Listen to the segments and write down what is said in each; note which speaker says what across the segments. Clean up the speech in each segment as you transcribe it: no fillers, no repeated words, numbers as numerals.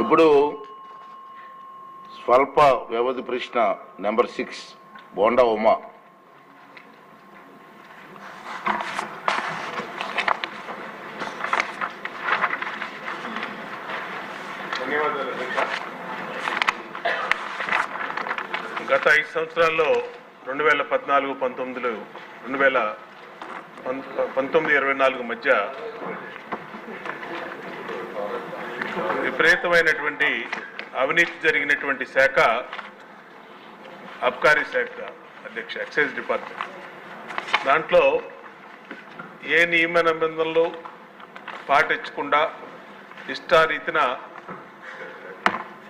Speaker 1: ఇప్పుడు స్వల్ప వ్యవధి ప్రశ్న నెంబర్ 6 బోండా ఉమా.
Speaker 2: ధన్యవాదాలు అధ్యక్ష. గత 5 సంవత్సరాల్లో 2014-19 2019-24 మధ్య విపరీతమైనటువంటి అవినీతి జరిగినటువంటి శాఖ అబ్కారీ శాఖ అధ్యక్ష, ఎక్సైజ్ డిపార్ట్మెంట్. దాంట్లో ఏ నియమ నిబంధనలు పాటించకుండా ఇష్టారీతిన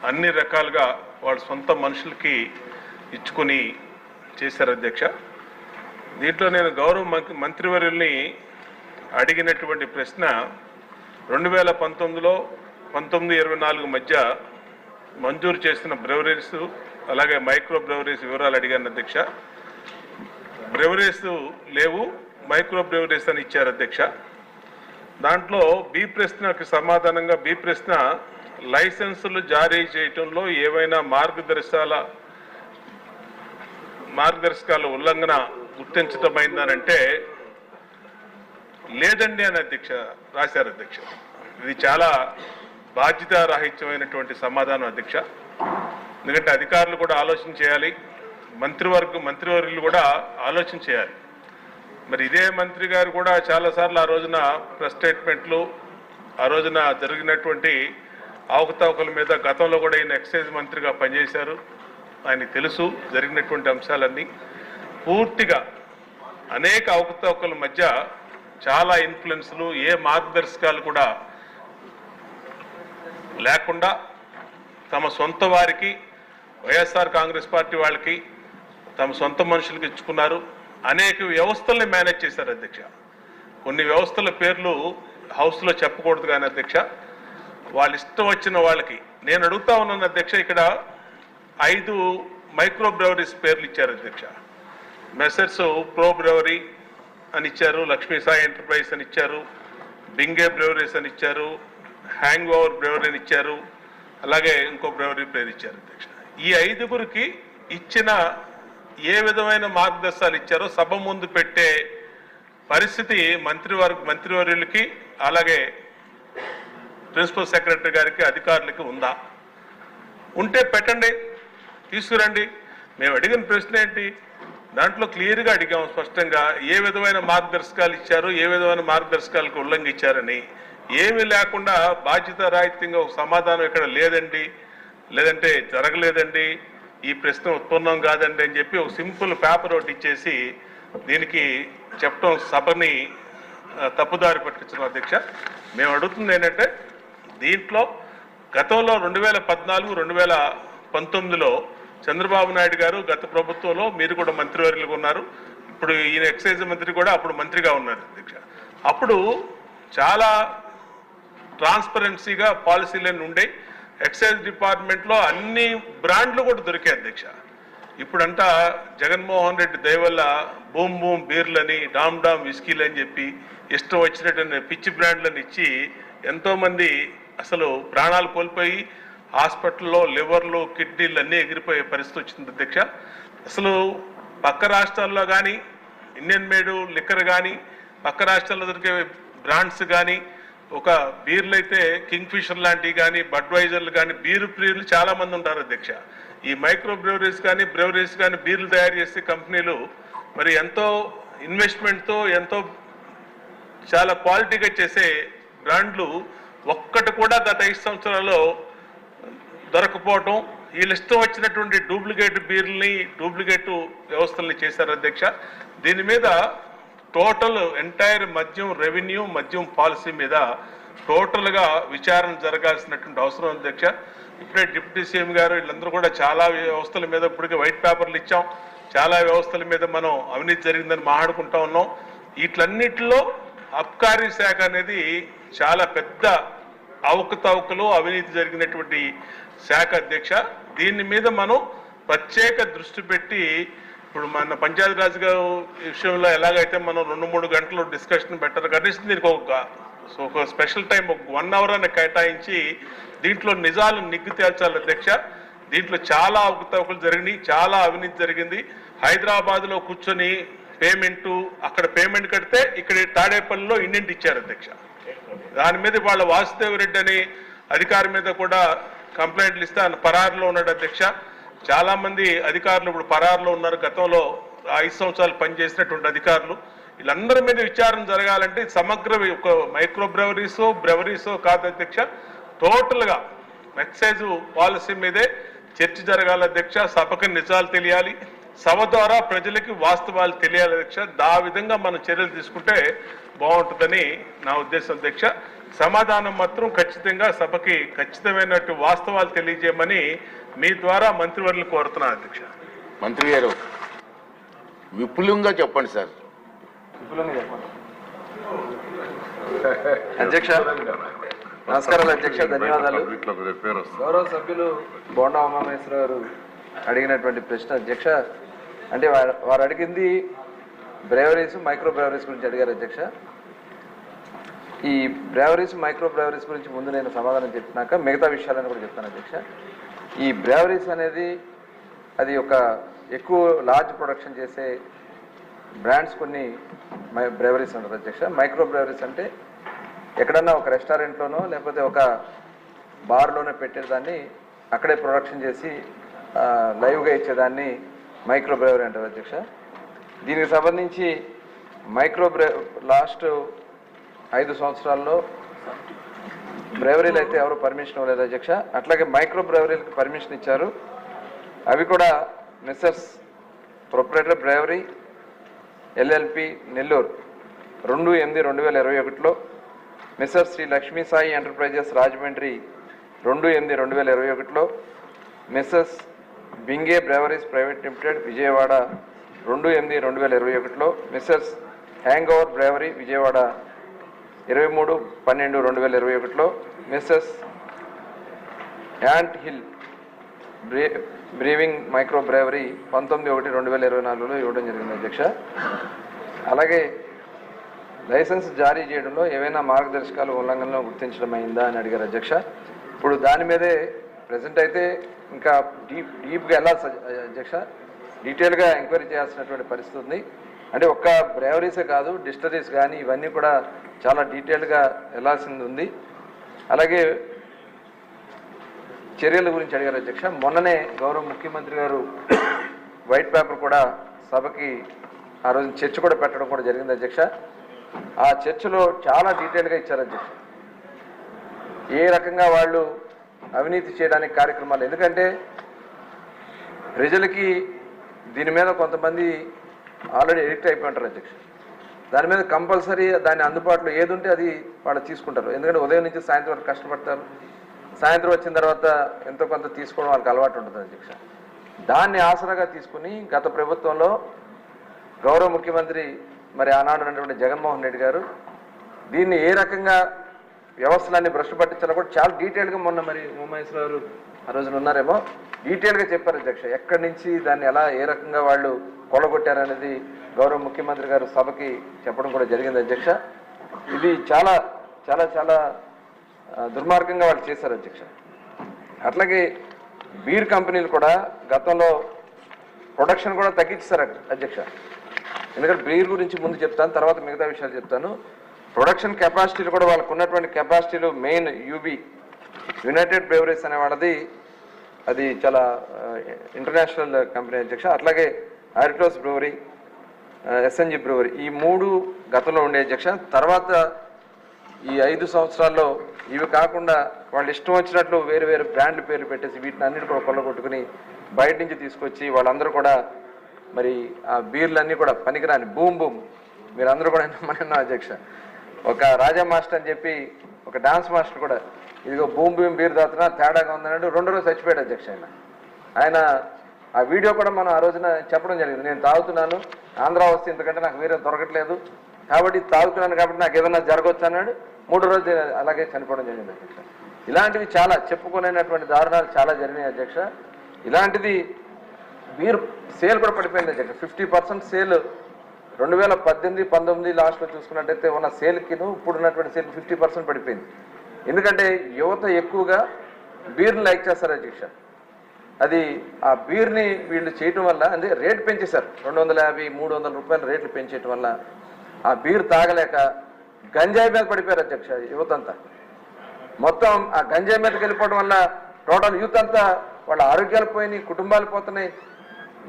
Speaker 2: అన్ని రకాలుగా వాళ్ళ సొంత మనుషులకి ఇచ్చుకొని చేశారు అధ్యక్ష. దీంట్లో నేను గౌరవ మంత్రివర్యుల్ని అడిగినటువంటి ప్రశ్న 2019లో 19-24 మధ్య మంజూరు చేసిన బ్రెవరీస్ అలాగే మైక్రో బ్రెవరీస్ వివరాలు అడిగాను అధ్యక్ష. బ్రెవరీస్ లేవు, మైక్రో బ్రెవరీస్ అని ఇచ్చారు అధ్యక్ష. దాంట్లో బి ప్రశ్నకు సమాధానంగా బి ప్రశ్న లైసెన్సులు జారీ చేయటంలో ఏవైనా మార్గదర్శకాల ఉల్లంఘన గుర్తించటమైందనంటే లేదండి అని అధ్యక్ష రాశారు అధ్యక్ష. ఇది చాలా బాధ్యతారాహిత్యమైనటువంటి సమాధానం అధ్యక్ష. ఎందుకంటే అధికారులు కూడా ఆలోచన చేయాలి, మంత్రివర్యులు కూడా ఆలోచన చేయాలి. మరి ఇదే మంత్రి గారు కూడా చాలాసార్లు ఆ రోజున ప్రెస్ స్టేట్మెంట్లు, ఆ రోజున జరిగినటువంటి అవకతవకల మీద గతంలో కూడా ఈయన ఎక్సైజ్ మంత్రిగా పనిచేశారు, ఆయనకు తెలుసు జరిగినటువంటి అంశాలన్నీ. పూర్తిగా అనేక అవకతవకల మధ్య చాలా ఇన్ఫ్లుయెన్స్లు, ఏ మార్గదర్శకాలు కూడా లేకుండా తమ సొంత వారికి, వైఎస్ఆర్ కాంగ్రెస్ పార్టీ వాళ్ళకి, తమ సొంత మనుషులకు ఇచ్చుకున్నారు. అనేక వ్యవస్థల్ని మేనేజ్ చేశారు అధ్యక్ష. కొన్ని వ్యవస్థల పేర్లు హౌస్లో చెప్పకూడదు కానీ అధ్యక్ష, వాళ్ళ ఇష్టం వచ్చిన వాళ్ళకి నేను అడుగుతా ఉన్నాను అధ్యక్ష. ఇక్కడ 5 మైక్రో బ్రెవరీస్ పేర్లు ఇచ్చారు అధ్యక్ష. మెసర్స్ ప్రో బ్రెవరీ అని ఇచ్చారు, లక్ష్మీ సాయి ఎంటర్ప్రైజ్ అని ఇచ్చారు, బింగే బ్రెవరీస్ అని ఇచ్చారు, హ్యాంగ్ ఓవర్ బ్రెవరీ అని ఇచ్చారు, అలాగే ఇంకో బ్రెవరీ పేరు ఇచ్చారు అధ్యక్ష. ఈ 5గురికి ఇచ్చిన ఏ విధమైన మార్గదర్శకాలు ఇచ్చారో సభ ముందు పెట్టే పరిస్థితి మంత్రివర్యులకి అలాగే ప్రిన్సిపల్ సెక్రటరీ గారికి, అధికారులకి ఉందా? ఉంటే పెట్టండి, తీసుకురండి. మేము అడిగిన ప్రశ్న ఏంటి? దాంట్లో క్లియర్గా అడిగాము స్పష్టంగా ఏ విధమైన మార్గదర్శకాలు ఇచ్చారు, ఏ విధమైన మార్గదర్శకాలకు ఉల్లంఘించారని. ఏమీ లేకుండా బాధ్యతారాహిత్యంగా ఒక సమాధానం ఇక్కడ లేదండి, లేదంటే జరగలేదండి, ఈ ప్రశ్న ఉత్పన్నం కాదండి అని చెప్పి ఒక సింపుల్ పేపర్ ఒకటి ఇచ్చేసి దీనికి చెప్పడం సభని తప్పుదారి పట్టించడం అధ్యక్ష. మేము అడుగుతుంది ఏంటంటే, దీంట్లో గతంలో 2014-2019లో చంద్రబాబు నాయుడు గారు గత ప్రభుత్వంలో మీరు కూడా మంత్రివర్యులుగా ఉన్నారు, ఇప్పుడు ఈయన ఎక్సైజ్ మంత్రి కూడా అప్పుడు మంత్రిగా ఉన్నారు అధ్యక్ష. అప్పుడు చాలా ట్రాన్స్పరెన్సీగా పాలసీలన్నీ ఉండే, ఎక్సైజ్ డిపార్ట్మెంట్లో అన్ని బ్రాండ్లు కూడా దొరికాయి అధ్యక్ష. ఇప్పుడంతా జగన్మోహన్ రెడ్డి దయ వల్ల బూమ్ బూమ్ బీర్లని, డామ్ డామ్ విస్కీలు అని చెప్పి ఇష్టం వచ్చినట్టు పిచ్చి బ్రాండ్లను ఇచ్చి ఎంతోమంది అసలు ప్రాణాలు కోల్పోయి హాస్పిటల్లో లివర్లు, కిడ్నీలు అన్నీ ఎగిరిపోయే పరిస్థితి వచ్చింది అధ్యక్ష. అసలు పక్క రాష్ట్రాల్లో కానీ ఇండియన్ మేడ్ లిక్కర్ కానీ, పక్క రాష్ట్రాల్లో దొరికే బ్రాండ్స్ కానీ, ఒక బీర్లు అయితే కింగ్ ఫిషర్ లాంటివి కానీ, బడ్వైజర్లు కానీ, బీరు ప్రియులు చాలామంది ఉంటారు అధ్యక్ష. ఈ మైక్రో బ్రెవరీస్ కానీ బీర్లు తయారు చేసే కంపెనీలు మరి ఎంతో ఇన్వెస్ట్మెంట్తో ఎంతో చాలా క్వాలిటీగా చేసే బ్రాండ్లు ఒక్కటి కూడా గత 5 సంవత్సరాల్లో దొరకపోవటం, వీళ్ళు ఇష్టం వచ్చినటువంటి డూప్లికేట్ బీర్లని, డూప్లికేట్ వ్యవస్థల్ని చేశారు అధ్యక్ష. దీని మీద టోటల్ ఎంటైర్ మద్యం పాలసీ మీద టోటల్గా విచారణ జరగాల్సినటువంటి అవసరం అధ్యక్ష. ఇప్పుడే డిప్యూటీ సీఎం గారు వీళ్ళందరూ కూడా చాలా వ్యవస్థల మీద ఇప్పటికే వైట్ పేపర్లు ఇచ్చాం, చాలా వ్యవస్థల మీద మనం అవినీతి జరిగిందని మాట్లాడుకుంటా ఉన్నాం. వీటిలన్నిటిలో అబ్కారీ శాఖ అనేది చాలా పెద్ద అవకతవకలు, అవినీతి జరిగినటువంటి శాఖ అధ్యక్ష. దీని మీద మనం ప్రత్యేక దృష్టి పెట్టి ఇప్పుడు మన పంచాయతీరాజ్ విషయంలో ఎలాగైతే మనం 2-3 గంటలు డిస్కషన్ పెట్టారు, కనీసం దీనికి సో ఒక స్పెషల్ టైం 1 అవర్ అని కేటాయించి దీంట్లో నిజాలు నిగ్గు తేల్చాలి అధ్యక్ష. దీంట్లో చాలా అవకతవకలు జరిగినాయి, చాలా అవినీతి జరిగింది. హైదరాబాద్లో కూర్చొని అక్కడ పేమెంట్ కడితే ఇక్కడ తాడేపల్లిలో ఇండెంట్ ఇచ్చారు అధ్యక్ష. దాని మీద వాళ్ళ వాసుదేవ్ రెడ్డి అని అధికారి మీద కూడా కంప్లైంట్లు ఇస్తే ఆయన పరారులో ఉన్నాడు అధ్యక్ష. చాలా మంది అధికారులు ఇప్పుడు పరారులో ఉన్నారు. గతంలో 5 సంవత్సరాలు పనిచేసినటువంటి అధికారులు వీళ్ళందరి మీద విచారణ జరగాలంటే సమగ్ర ఒక మైక్రో బ్రెవరీసో కాదు అధ్యక్ష, టోటల్గా ఎక్సైజ్ పాలసీ మీదే చర్చ జరగాలి అధ్యక్ష. సభకు నిజాలు తెలియాలి, సభ ద్వారా ప్రజలకి వాస్తవాలు తెలియాలి అధ్యక్ష. ఆ విధంగా మనం చర్యలు తీసుకుంటే బాగుంటుందని నా ఉద్దేశం అధ్యక్ష. సమాధానం మాత్రం ఖచ్చితంగా సభకి ఖచ్చితమైనట్టు వాస్తవాలు తెలియజేయమని మీ ద్వారా మంత్రివర్యులు కోరుతున్నాను అధ్యక్ష.
Speaker 1: మంత్రి గారు విపులంగా చెప్పండి సార్.
Speaker 3: అధ్యక్ష నమస్కారాలు అధ్యక్ష, ధన్యవాదాలు. గౌరవ సభ్యులు బోండా ఉమామహేశ్వర గారు అడిగినటువంటి ప్రశ్న అధ్యక్ష, అంటే వారు అడిగింది బ్రేవరీస్ మైక్రో బ్రేవరీస్ గురించి అడిగారు అధ్యక్ష. ఈ బ్రేవరీస్ మైక్రో బ్రేవరీస్ గురించి ముందు నేను సమాధానం చెప్పినాక మిగతా విషయాలను కూడా చెప్తాను అధ్యక్ష. ఈ బ్రేవరీస్ అనేది అది ఒక ఎక్కువ లార్జ్ ప్రొడక్షన్ చేసే బ్రాండ్స్ కొన్ని బ్రేవరీస్ ఉంటారు అధ్యక్ష. మైక్రో బ్రేవరీస్ అంటే ఎక్కడన్నా ఒక రెస్టారెంట్లోనో లేకపోతే ఒక బార్లోనే పెట్టేదాన్ని అక్కడే ప్రొడక్షన్ చేసి లైవ్గా ఇచ్చేదాన్ని మైక్రో బ్రేవరీ అంటారు అధ్యక్ష. దీనికి సంబంధించి లాస్ట్ 5 సంవత్సరాల్లో బ్రేవరీలు అయితే ఎవరు పర్మిషన్ ఇవ్వలేదు అధ్యక్ష. అట్లాగే మైక్రో బ్రేవరీలకు పర్మిషన్ ఇచ్చారు. అవి కూడా Mrs proprietor brewery LLP Nellore 2/8/2021లో, మిస్సెస్ శ్రీ లక్ష్మీ సాయి ఎంటర్ప్రైజెస్ రాజమండ్రి 2/8/2021లో, Mrs Binge breweries private limited Vijayawada 2/8/2021లో, Mrs hang over brewery Vijayawada 23/12/2021లో, Mrs ant hill brewing micro brewery 19/1/2024లో ఇవ్వడం జరిగింది అధ్యక్ష. అలాగే లైసెన్స్ జారీ చేయడంలో ఏవైనా మార్గదర్శకాలు ఉల్లంఘనలో గుర్తించడం అయిందా అని అడిగారు అధ్యక్ష. ఇప్పుడు దాని మీదే ప్రజెంట్ అయితే ఇంకా డీప్గా వెళ్ళాల్సి అధ్యక్ష, డీటెయిల్గా ఎంక్వైరీ చేయాల్సినటువంటి పరిస్థితి ఉంది. అంటే ఒక్క బ్రేవరీసే కాదు, డిస్టరీస్ కానీ ఇవన్నీ కూడా చాలా డీటెయిల్గా వెళ్ళాల్సింది ఉంది. అలాగే చర్యల గురించి అడిగారు అధ్యక్ష. మొన్ననే గౌరవ ముఖ్యమంత్రి గారు వైట్ పేపర్ కూడా సభకి ఆ రోజు చర్చ కూడా పెట్టడం కూడా జరిగింది అధ్యక్ష. ఆ చర్చలో చాలా డీటెయిల్గా ఇచ్చారు అధ్యక్ష, ఏ రకంగా వాళ్ళు అవినీతి చేయడానికి కార్యక్రమాలు. ఎందుకంటే ప్రజలకి దీని మీద కొంతమంది ఆల్రెడీ ఎడిక్ట్ అయిపోయి ఉంటారు అధ్యక్ష. దాని మీద కంపల్సరీ దాని అందుబాటులో ఏది ఉంటే అది వాళ్ళు తీసుకుంటారు. ఎందుకంటే ఉదయం నుంచి సాయంత్రం వరకు కష్టపడతారు, సాయంత్రం వచ్చిన తర్వాత ఎంతో కొంత తీసుకోవడం వాళ్ళకి అలవాటు ఉంటుంది అధ్యక్ష. దాన్ని ఆసరాగా తీసుకుని గత ప్రభుత్వంలో గౌరవ ముఖ్యమంత్రి మరి ఆనాడు ఉన్నటువంటి జగన్మోహన్ రెడ్డి గారు దీన్ని ఏ రకంగా వ్యవస్థలన్నీ భ్రష్టు పట్టించాలో కూడా చాలా డీటెయిల్గా మొన్న మరి ఉమామహేశ్వర గారు ఆ రోజున ఉన్నారేమో డీటెయిల్గా చెప్పారు అధ్యక్ష. ఎక్కడి నుంచి దాన్ని ఎలా ఏ రకంగా వాళ్ళు కొలగొట్టారనేది గౌరవ ముఖ్యమంత్రి గారు సభకి చెప్పడం కూడా జరిగింది అధ్యక్ష. ఇది చాలా చాలా చాలా దుర్మార్గంగా వాళ్ళు చేశారు అధ్యక్ష. అట్లాగే బీర్ కంపెనీలు కూడా గతంలో ప్రొడక్షన్ కూడా తగ్గించారు అధ్యక్ష. ఎందుకంటే బీర్ గురించి ముందు చెప్తాను, తర్వాత మిగతా విషయాలు చెప్తాను. ప్రొడక్షన్ కెపాసిటీలు కూడా వాళ్ళకు ఉన్నటువంటి కెపాసిటీలు మెయిన్ యూబీ యునైటెడ్ బ్రేవరీస్ అనే వాళ్ళది అది చాలా ఇంటర్నేషనల్ కంపెనీ అధ్యక్ష. అట్లాగే ఆరిటోస్ బ్రూవరీ, ఎస్ఎన్జి బ్రూవరీ ఈ 3 గతంలో ఉండే అధ్యక్ష. తర్వాత ఈ 5 సంవత్సరాల్లో ఇవి కాకుండా వాళ్ళు ఇష్టం వచ్చినట్లు వేరు వేరు బ్రాండ్ల పేర్లు పెట్టేసి వీటిని అన్నిటి కూడా కొల్లగొట్టుకుని బయట నుంచి తీసుకొచ్చి వాళ్ళందరూ కూడా మరి ఆ బీర్లన్నీ కూడా పనికిరాని బూమ్ మీరు అందరూ కూడా మన అధ్యక్ష. ఒక రాజా మాస్టర్ అని చెప్పి ఒక డాన్స్ మాస్టర్ కూడా ఇదిగో బూమ్ బీర్ తాగుతున్నా తేడాగా ఉందన్నట్టు 2 రోజులు చచ్చిపోయాడు అధ్యక్ష. ఆయన ఆ వీడియో కూడా మనం ఆ రోజున చెప్పడం జరిగింది. నేను తాగుతున్నాను, ఆంధ్ర వస్తే ఇంతకంటే నాకు వేరే దొరకట్లేదు కాబట్టి తాగుతున్నాను కాబట్టి నాకు ఏదైనా జరగవచ్చు అన్నాడు. 3 రోజులు అలాగే చనిపోవడం జరిగింది అధ్యక్ష. ఇలాంటివి చాలా చెప్పుకోలేనటువంటి దారుణాలు చాలా జరిగినాయి అధ్యక్ష. ఇలాంటిది బీర్ సేల్ కూడా పడిపోయింది అధ్యక్ష. 50% సేల్ 2018, 19 లాస్ట్లో చూసుకున్నట్టయితే ఉన్న సేల్కిను ఇప్పుడు ఉన్నటువంటి సేల్ 50% పడిపోయింది. ఎందుకంటే యువత ఎక్కువగా బీర్ని లైక్ చేస్తారు అధ్యక్ష. అది ఆ బీర్ని వీళ్ళు చేయటం వల్ల అంటే రేటు పెంచేశారు, 250, 300 రూపాయల రేట్లు పెంచేయటం వల్ల ఆ బీర్ తాగలేక గంజాయి మీద పడిపోయారు అధ్యక్ష యువత అంతా. మొత్తం ఆ గంజాయి మీదకి వెళ్ళిపోవడం వల్ల టోటల్ యూత్ అంతా వాళ్ళ ఆరోగ్యాలు పోయినాయి, కుటుంబాలు పోతున్నాయి,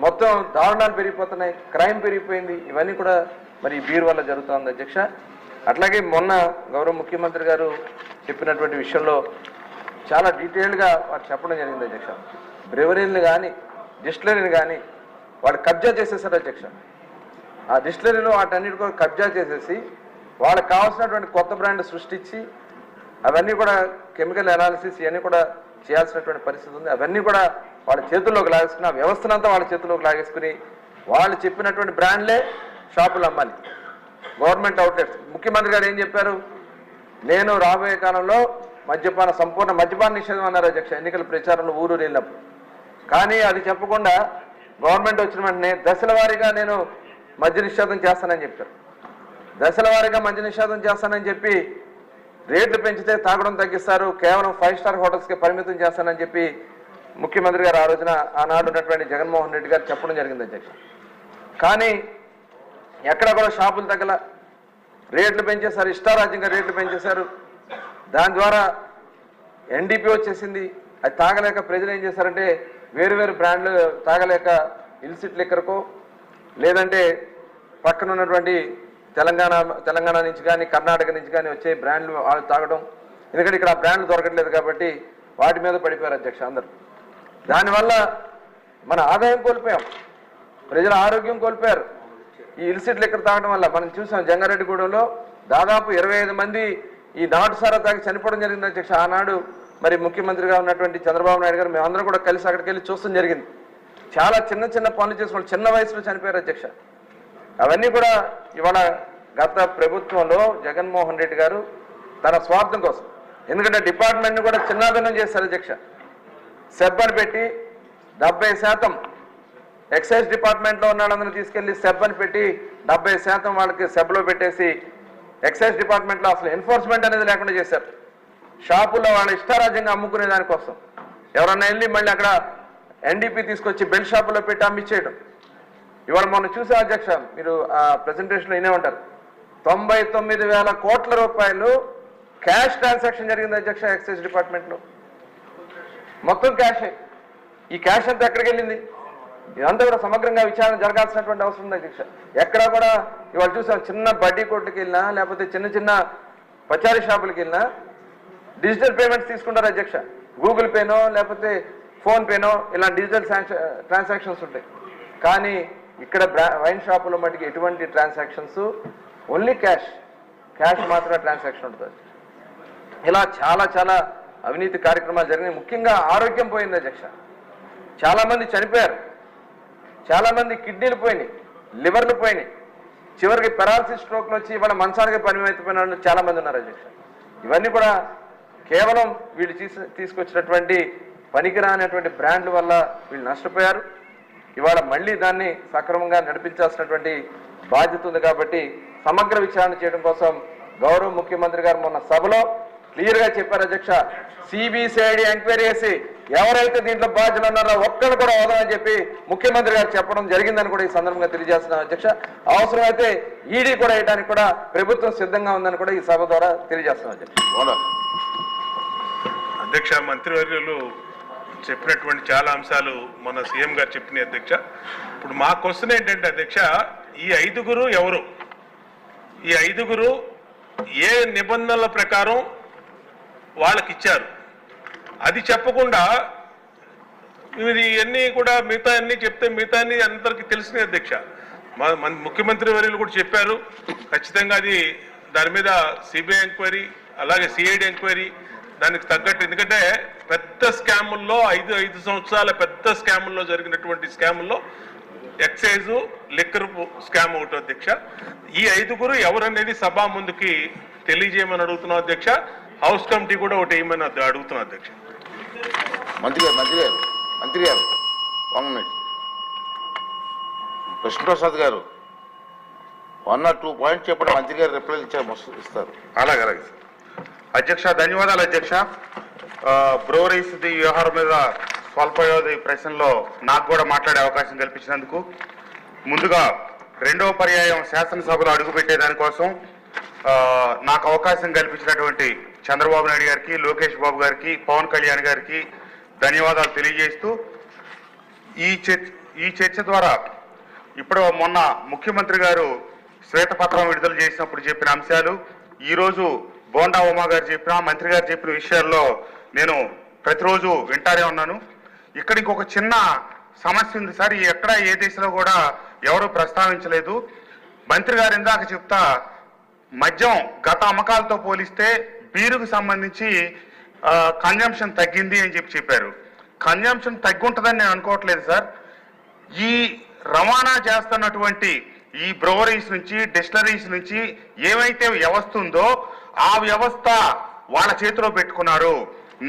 Speaker 3: మొత్తం దారుణాలు పెరిగిపోతున్నాయి, క్రైమ్ పెరిగిపోయింది. ఇవన్నీ కూడా మరి ఈ బీర్ వల్ల జరుగుతుంది అధ్యక్ష. అట్లాగే మొన్న గౌరవ ముఖ్యమంత్రి గారు చెప్పినటువంటి విషయంలో చాలా డీటెయిల్గా వారు చెప్పడం జరిగింది అధ్యక్ష. బ్రెవరీని కానీ డిస్టిలరీని కానీ వాళ్ళు కబ్జా చేసేసారు అధ్యక్ష. ఆ డిస్టిలరీలో వాటన్నిటి కూడా కబ్జా చేసేసి వాళ్ళకి కావాల్సినటువంటి కొత్త బ్రాండ్ సృష్టించి అవన్నీ కూడా కెమికల్ అనాలిసిస్ ఇవన్నీ కూడా చేయాల్సినటువంటి పరిస్థితి ఉంది. అవన్నీ కూడా వాళ్ళ చేతుల్లోకి లాగేసుకుని, ఆ వ్యవస్థనంతా వాళ్ళ చేతుల్లోకి లాగేసుకుని వాళ్ళు చెప్పినటువంటి బ్రాండ్లే షాపులు అమ్మాలి, గవర్నమెంట్ అవుట్లెట్స్. ముఖ్యమంత్రి గారు ఏం చెప్పారు, నేను రాబోయే కాలంలో సంపూర్ణ మద్యపాన నిషేధం అన్నారు అధ్యక్ష ఎన్నికల ప్రచారంలో ఊరు వెళ్ళినప్పుడు. కానీ అది చెప్పకుండా గవర్నమెంట్ వచ్చిన వెంటనే దశల వారీగా నేను మద్య నిషేధం చేస్తానని చెప్పారు. దశల వారీగా మద్య నిషేధం చేస్తానని చెప్పి రేట్లు పెంచితే తాగడం తగ్గిస్తారు, కేవలం 5 స్టార్ హోటల్స్కి పరిమితం చేస్తానని చెప్పి ముఖ్యమంత్రి గారు ఆ రోజున ఆనాడు ఉన్నటువంటి జగన్మోహన్ రెడ్డి గారు చెప్పడం జరిగింది అధ్యక్ష. కానీ ఎక్కడ కూడా షాపులు తగ్గల, రేట్లు పెంచేశారు, ఇష్టారాజ్యంగా రేట్లు పెంచేశారు. దాని ద్వారా ఎన్డీపీ వచ్చేసింది. అది తాగలేక ప్రజలు ఏం చేశారంటే వేరు బ్రాండ్లు తాగలేక ఇల్సిట్ లిక్కర్కో లేదంటే పక్కన ఉన్నటువంటి తెలంగాణ నుంచి కానీ కర్ణాటక నుంచి కానీ వచ్చే బ్రాండ్లు వాళ్ళు తాగడం. ఎందుకంటే ఇక్కడ ఆ బ్రాండ్లు దొరకట్లేదు కాబట్టి వాటి మీద పడిపోయారు అధ్యక్ష అందరూ. దానివల్ల మన ఆదాయం కోల్పోయాం, ప్రజల ఆరోగ్యం కోల్పోయారు. ఈ ఇల్సిట్ లిక్కర్ తాగడం వల్ల మనం చూసాం జంగారెడ్డిగూడెంలో దాదాపు 25 మంది ఈ నాటుసారా తాగి చనిపోవడం జరిగింది అధ్యక్ష. ఆనాడు మరి ముఖ్యమంత్రిగా ఉన్నటువంటి చంద్రబాబు నాయుడు గారు మేమందరం కూడా కలిసి అక్కడికి వెళ్ళి చూస్తాం జరిగింది. చాలా చిన్న పనులు చేసుకుని చిన్న వయసులో చనిపోయారు అధ్యక్ష. అవన్నీ కూడా ఇవాళ గత ప్రభుత్వంలో జగన్మోహన్ రెడ్డి గారు తన స్వార్థం కోసం, ఎందుకంటే డిపార్ట్మెంట్ని కూడా చిన్నాభిన్నం చేశారు అధ్యక్ష. సెబ్ అని పెట్టి 70% ఎక్సైజ్ డిపార్ట్మెంట్లో ఉన్న వాళ్ళందరినీ తీసుకెళ్లి సెబ్ అని పెట్టి 70% వాళ్ళకి సెబ్లో పెట్టేసి ఎక్సైజ్ డిపార్ట్మెంట్లో అసలు ఎన్ఫోర్స్మెంట్ అనేది లేకుండా చేశారు. షాపుల్లో వాళ్ళ ఇష్టారాజ్యంగా అమ్ముకునే దానికోసం ఎవరన్నా వెళ్ళి మళ్ళీ అక్కడ ఎన్డీపీ తీసుకొచ్చి బెల్ట్ షాపులో పెట్టి అమ్మిచ్చేయడం. ఇవాళ మనం చూసే అధ్యక్ష, మీరు ఆ ప్రెజెంటేషన్లో వినే ఉంటారు, 99,000 కోట్ల రూపాయలు క్యాష్ ట్రాన్సాక్షన్ జరిగింది అధ్యక్ష ఎక్సైజ్ డిపార్ట్మెంట్లో. మొత్తం క్యాషే. ఈ క్యాష్ అంతా ఎక్కడికి వెళ్ళింది? ఇదంతా కూడా సమగ్రంగా విచారణ జరగాల్సినటువంటి అవసరం ఉంది అధ్యక్ష. ఎక్కడ కూడా ఇవాళ చూసాం చిన్న బడ్డీ కొట్టుకి వెళ్ళినా లేకపోతే చిన్న పచారీ షాపులకి వెళ్ళినా డిజిటల్ పేమెంట్స్ తీసుకుంటారు అధ్యక్ష. గూగుల్ పేనో లేకపోతే ఫోన్పేనో ఇలా డిజిటల్ ట్రాన్సాక్షన్స్ ఉంటాయి. కానీ ఇక్కడ వైన్ షాపుల మటుకు ఎటువంటి ట్రాన్సాక్షన్స్, ఓన్లీ క్యాష్ మాత్రమే ట్రాన్సాక్షన్ ఉంటుంది. ఇలా చాలా అవినీతి కార్యక్రమాలు జరిగినాయి. ముఖ్యంగా ఆరోగ్యం పోయింది అధ్యక్ష. చాలామంది చనిపోయారు, చాలామంది కిడ్నీలు పోయినాయి, లివర్లు పోయినాయి, చివరికి పెరాలసిస్ స్ట్రోక్లు వచ్చి ఇవాళ మంచానికి పరిమితమైన వాళ్ళు చాలామంది ఉన్నారు అధ్యక్ష. ఇవన్నీ కూడా కేవలం వీళ్ళు తీసుకొచ్చినటువంటి పనికిరానటువంటి బ్రాండ్ల వల్ల వీళ్ళు నష్టపోయారు. ఇవాళ మళ్ళీ దాన్ని సక్రమంగా నడిపించాల్సినటువంటి బాధ్యత ఉంది. కాబట్టి సమగ్ర విచారణ చేయడం కోసం గౌరవ ముఖ్యమంత్రి గారు మొన్న సభలో క్లియర్గా చెప్పారు అధ్యక్ష, సిబిసిఐడి ఎంక్వైరీ చేసి ఎవరైతే దీంట్లో బాధ్యులు ఉన్నారో ఒక్కరు కూడా వదలని చెప్పి ముఖ్యమంత్రి గారు చెప్పడం జరిగిందని కూడా ఈ సందర్భంగా తెలియజేస్తున్నాం అధ్యక్ష. అవసరమైతే ఈడీ కూడా వేయడానికి కూడా ప్రభుత్వం సిద్ధంగా ఉందని కూడా ఈ సభ ద్వారా తెలియజేస్తున్నాం అధ్యక్ష.
Speaker 2: అధ్యక్ష, మంత్రివర్యులు చెప్పినటువంటి చాలా అంశాలు మన సీఎం గారు చెప్పినాయి అధ్యక్ష. ఇప్పుడు మా క్వశ్చన్ ఏంటంటే అధ్యక్ష, ఈ 5గురు ఎవరు? ఈ 5గురు ఏ నిబంధనల ప్రకారం వాళ్ళకి ఇచ్చారు? అది చెప్పకుండా మీరు ఇవన్నీ కూడా మిగతా అన్నీ చెప్తే మిగతా అన్ని అందరికీ తెలిసినాయి అధ్యక్ష. మన ముఖ్యమంత్రి వర్యులు కూడా చెప్పారు, ఖచ్చితంగా అది దాని మీద సిబిఐ ఎంక్వైరీ అలాగే సిఐడి ఎంక్వైరీ దానికి తగ్గట్టు. ఎందుకంటే పెద్ద స్కాముల్లో 5 సంవత్సరాల పెద్ద స్కాముల్లో జరిగినటువంటి స్కాముల్లో ఎక్సైజు లిక్కర్ స్కామ్ ఒకటి అధ్యక్ష. ఈ 5గురు ఎవరనేది సభ ముందుకి తెలియజేయమని అడుగుతున్నాం అధ్యక్ష. హౌస్ కమిటీ కూడా ఒకటి వేయమని అడుగుతున్నాం అధ్యక్ష.
Speaker 1: మంత్రి గారు 1 మినిట్. కృష్ణప్రసాద్ గారు 1 or 2 పాయింట్స్ చెప్పండి, మంత్రి గారు రిప్లై ఇస్తారు.
Speaker 4: అలాగే అలాగే సార్. అధ్యక్ష ధన్యవాదాలు అధ్యక్ష. బ్రోరీస్ ది వ్యవహారం మీద స్వల్ప వ్యవధి ప్రశ్నలో నాకు కూడా మాట్లాడే అవకాశం కల్పించినందుకు ముందుగా రెండవ పర్యాయం శాసనసభలో అడుగుపెట్టే దానికోసం నాకు అవకాశం కల్పించినటువంటి చంద్రబాబు నాయుడు గారికి, లోకేష్ బాబు గారికి, పవన్ కళ్యాణ్ గారికి ధన్యవాదాలు తెలియజేస్తూ ఈ చర్చ ద్వారా ఇప్పుడు మొన్న ముఖ్యమంత్రి గారు శ్వేతపత్రం విడుదల చేసినప్పుడు చెప్పిన అంశాలు, ఈరోజు బోండా ఉమా గారు చెప్పిన, మంత్రి గారు చెప్పిన విషయాల్లో నేను ప్రతిరోజు వింటానే ఉన్నాను. ఇక్కడ ఇంకొక చిన్న సమస్య ఉంది సార్, ఎక్కడ ఏ దేశంలో కూడా ఎవరు ప్రస్తావించలేదు. మంత్రి గారు ఇందాక చెప్తా మద్యం గత అమ్మకాలతో పోలిస్తే బీరుకు సంబంధించి కన్జంప్షన్ తగ్గింది అని చెప్పారు. కన్జంప్షన్ తగ్గుంటుందని నేను అనుకోవట్లేదు సార్. ఈ రవాణా చేస్తున్నటువంటి ఈ బ్రవరీస్ నుంచి, డిస్టిలరీస్ నుంచి ఏమైతే వ్యవస్థ ఉందో ఆ వ్యవస్థ వాళ్ళ చేతిలో పెట్టుకున్నారు.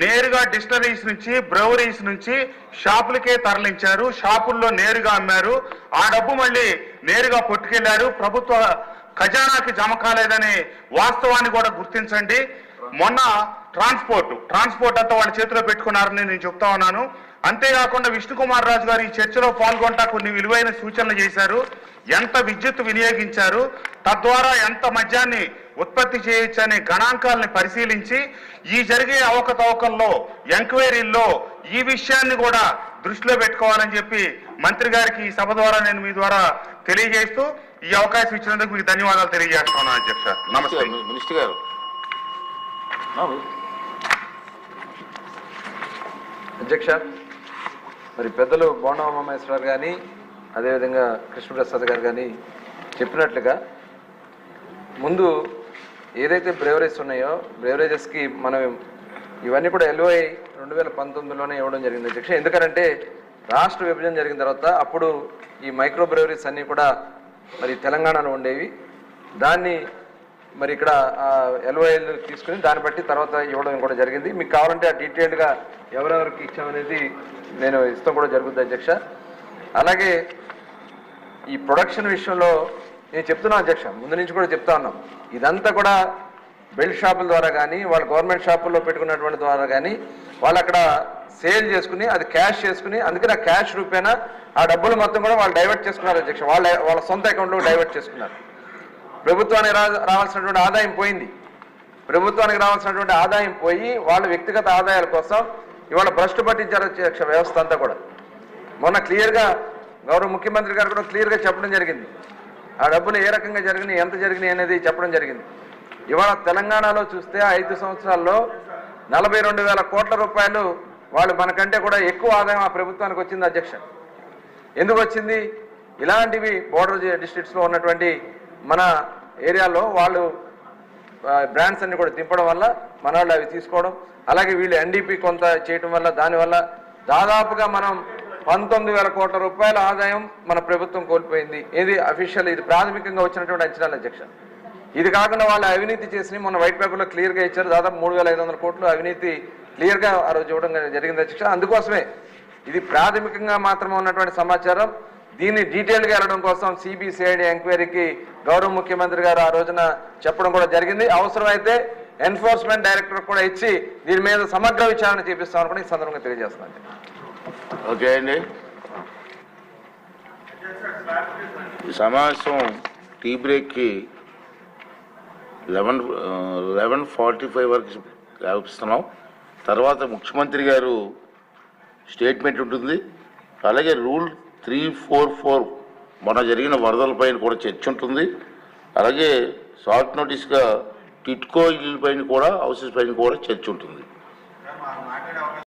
Speaker 4: నేరుగా డిస్టిలరీస్ నుంచి, బ్రవరీస్ నుంచి షాపులకే తరలించారు, షాపుల్లో నేరుగా అమ్మారు. ఆ డబ్బు మళ్ళీ నేరుగా పట్టుకెళ్లారు. ప్రభుత్వ ఖజానాకి జమ కాలేదనే వాస్తవాన్ని కూడా గుర్తించండి. మొన్న ట్రాన్స్పోర్ట్ అంతా వాళ్ళ చేతిలో పెట్టుకున్నారని నేను చెప్తా ఉన్నాను. అంతేకాకుండా విష్ణుకుమార్ రాజు గారు ఈ చర్చలో పాల్గొంటా కొన్ని విలువైన సూచనలు చేశారు. ఎంత విద్యుత్ వినియోగించారు, తద్వారా ఎంత మద్యాన్ని ఉత్పత్తి చేయొచ్చు అనే గణాంకాలని పరిశీలించి ఈ జరిగే అవకతవకల్లో, ఎంక్వైరీల్లో ఈ విషయాన్ని కూడా దృష్టిలో పెట్టుకోవాలని చెప్పి మంత్రి గారికి ఈ సభ ద్వారా నేను మీ ద్వారా తెలియజేస్తూ ఈ అవకాశం ఇచ్చినందుకు మీకు ధన్యవాదాలు తెలియజేస్తున్నాను అధ్యక్ష. నమస్తే
Speaker 1: మినిస్టర్ గారు.
Speaker 3: అధ్యక్ష, మరి పెద్దలు బోండా ఉమామహేశ్వరరావు కానీ అదేవిధంగా కృష్ణప్రసాద్ గారు కానీ చెప్పినట్లుగా ముందు ఏదైతే బ్రేవరేజెస్ ఉన్నాయో బ్రేవరేజెస్కి మనం ఇవన్నీ కూడా LOI 2019లోనే ఇవ్వడం జరిగింది అధ్యక్ష. ఎందుకంటే రాష్ట్ర విభజన జరిగిన తర్వాత అప్పుడు ఈ మైక్రో బ్రేవరీస్ అన్నీ కూడా మరి తెలంగాణలో ఉండేవి. దాన్ని మరి ఇక్కడ LOIలు తీసుకుని దాన్ని బట్టి తర్వాత ఇవ్వడం కూడా జరిగింది. మీకు కావాలంటే ఆ డీటెయిల్డ్గా ఎవరెవరికి ఇచ్చామనేది నేను ఇస్తాం కూడా జరుగుతుంది అధ్యక్ష. అలాగే ఈ ప్రొడక్షన్ విషయంలో నేను చెప్తున్నాను అధ్యక్ష, ముందు నుంచి కూడా చెప్తా ఉన్నాం, ఇదంతా కూడా బెల్ట్ షాపుల ద్వారా కానీ వాళ్ళ గవర్నమెంట్ షాపుల్లో పెట్టుకున్నటువంటి ద్వారా కానీ వాళ్ళు అక్కడ సేల్ చేసుకుని అది క్యాష్ చేసుకుని, అందుకని ఆ క్యాష్ రూపేనా ఆ డబ్బులు మొత్తం కూడా వాళ్ళు డైవర్ట్ చేసుకున్నారు అధ్యక్ష. వాళ్ళ సొంత అకౌంట్లో డైవర్ట్ చేసుకున్నారు. ప్రభుత్వానికి రావాల్సినటువంటి ఆదాయం పోయింది. ప్రభుత్వానికి రావాల్సినటువంటి ఆదాయం పోయి వాళ్ళ వ్యక్తిగత ఆదాయాల కోసం ఇవాళ భ్రష్టు పట్టించారు అధ్యక్ష వ్యవస్థ అంతా కూడా. మొన్న క్లియర్గా గౌరవ ముఖ్యమంత్రి గారు కూడా క్లియర్గా చెప్పడం జరిగింది. ఆ డబ్బులు ఏ రకంగా జరిగినాయి, ఎంత జరిగినాయి అనేది చెప్పడం జరిగింది. ఇవాళ తెలంగాణలో చూస్తే 5 సంవత్సరాల్లో 42,000 కోట్ల రూపాయలు వాళ్ళు మనకంటే కూడా ఎక్కువ ఆదాయం ఆ ప్రభుత్వానికి వచ్చింది అధ్యక్ష. ఎందుకు వచ్చింది? ఇలాంటివి బోర్డర్ డిస్ట్రిక్ట్స్లో ఉన్నటువంటి మన ఏరియాలో వాళ్ళు బ్రాండ్స్ అన్ని కూడా దింపడం వల్ల మన వాళ్ళు అవి తీసుకోవడం, అలాగే వీళ్ళు NDP కొంత చేయటం వల్ల దానివల్ల దాదాపుగా మనం 19,000 కోట్ల రూపాయల ఆదాయం మన ప్రభుత్వం కోల్పోయింది. ఇది అఫీషియల్, ఇది ప్రాథమికంగా వచ్చినటువంటి అంచనాలు అధ్యక్ష. ఇది కాకుండా వాళ్ళు అవినీతి చేసి మొన్న వైట్ పేపర్లో క్లియర్గా ఇచ్చారు. దాదాపు 3,500 కోట్లు అవినీతి క్లియర్గా ఆ రోజు ఇవ్వడం జరిగింది అధ్యక్ష. అందుకోసమే ఇది ప్రాథమికంగా మాత్రమే ఉన్నటువంటి సమాచారం. దీన్ని డీటెయిల్గా వెళ్ళడం కోసం CBCID ఎంక్వైరీకి గౌరవ ముఖ్యమంత్రి గారు ఆ రోజున చెప్పడం కూడా జరిగింది. అవసరమైతే ఎన్ఫోర్స్మెంట్ డైరెక్టర్ కూడా ఇచ్చి దీని మీద సమగ్ర విచారణ చేపిస్తామని కూడా ఈ సందర్భంగా తెలియజేస్తున్నాను.
Speaker 1: ఓకే అండి, ఈ సమావేశం టీ బ్రేక్కి 11:45 వరకు కల్పిస్తున్నాం. తర్వాత ముఖ్యమంత్రి గారు స్టేట్మెంట్ ఉంటుంది. అలాగే రూల్ 344 మొన్న జరిగిన వరదలపైన కూడా చర్చ ఉంటుంది. అలాగే షార్ట్ నోటీస్గా టిట్కో ఇల్లు పైన కూడా, హౌసెస్ పైన కూడా చర్చ ఉంటుంది.